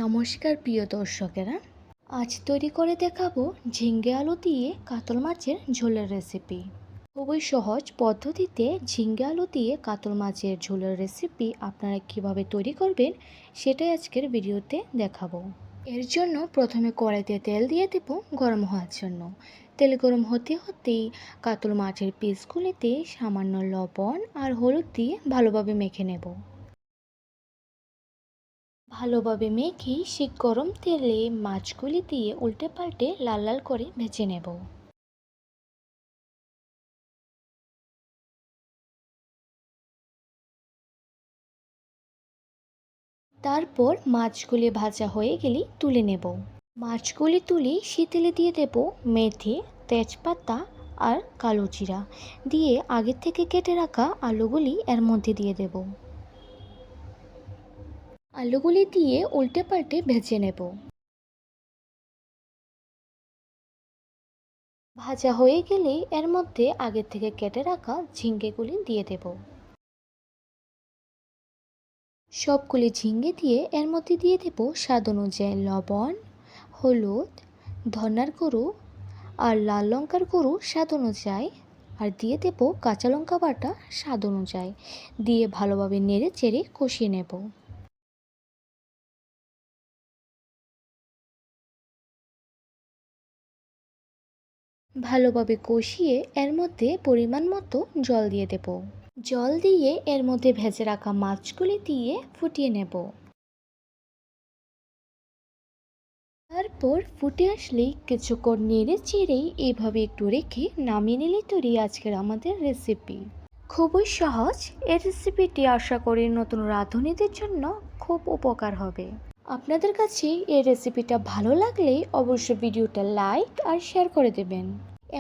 নমস্কার প্রিয় দর্শকেরা, আজ তৈরি করে দেখাবো ঝিঙ্গে আলু দিয়ে কাতল মাছের ঝোলের রেসিপি। খুবই সহজ পদ্ধতিতে ঝিঙ্গে আলু দিয়ে কাতল মাছের ঝোলের রেসিপি আপনারা কিভাবে তৈরি করবেন সেটাই আজকের ভিডিওতে দেখাবো। এর জন্য প্রথমে কড়াইতে তেল দিয়ে দেব গরম হওয়ার জন্য। তেল গরম হতে হতেই কাতল মাছের পিসগুলিতে সামান্য লবণ আর হলুদ দিয়ে ভালোভাবে মেখে নেব। ভালোভাবে মেখে সেই গরম তেলে মাছগুলি দিয়ে উল্টে পাল্টে লাল লাল করে ভেজে নেব। তারপর মাছগুলি ভাজা হয়ে গেলে তুলে নেব। মাছগুলি তুলে সেই তেলে দিয়ে দেব মেথি, তেজপাতা আর কালো জিরা দিয়ে আগে থেকে কেটে রাখা আলুগুলি এর মধ্যে দিয়ে দেব। আলুগুলি দিয়ে উল্টে পাল্টে ভেজে নেব। ভাজা হয়ে গেলে এর মধ্যে আগে থেকে কেটে রাখা ঝিঙ্গেগুলি দিয়ে দেব। সবগুলি ঝিঙ্গে দিয়ে এর মধ্যে দিয়ে দেব স্বাদ অনুযায়ী লবণ, হলুদ, ধনার গুঁড়ো আর লাল লঙ্কার গুঁড়ো স্বাদ অনুযায়ী, আর দিয়ে দেব কাঁচা লঙ্কা বাটা স্বাদ অনুযায়ী, দিয়ে ভালোভাবে নেড়ে চেড়ে কষিয়ে নেব। ভালোভাবে কষিয়ে এর মধ্যে পরিমাণ মতো জল দিয়ে দেব। জল দিয়ে এর মধ্যে ভেজে রাখা মাছগুলি দিয়ে ফুটিয়ে নেব। তারপর ফুটে আসলেই কিছুক্ষণ নেড়ে চেড়েই এইভাবে একটু রেখে নামিয়ে নিলে তৈরি আজকের আমাদের রেসিপি। খুবই সহজ এই রেসিপিটি আশা করি নতুন রাঁধুনিদের জন্য খুব উপকার হবে। আপনাদের কাছে এই রেসিপিটা ভালো লাগলে অবশ্যই ভিডিওটা লাইক আর শেয়ার করে দেবেন।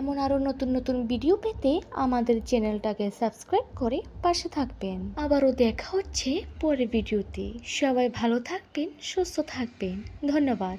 এমন আরও নতুন নতুন ভিডিও পেতে আমাদের চ্যানেলটাকে সাবস্ক্রাইব করে পাশে থাকবেন। আবারও দেখা হচ্ছে পরের ভিডিওতে। সবাই ভালো থাকবেন, সুস্থ থাকবেন। ধন্যবাদ।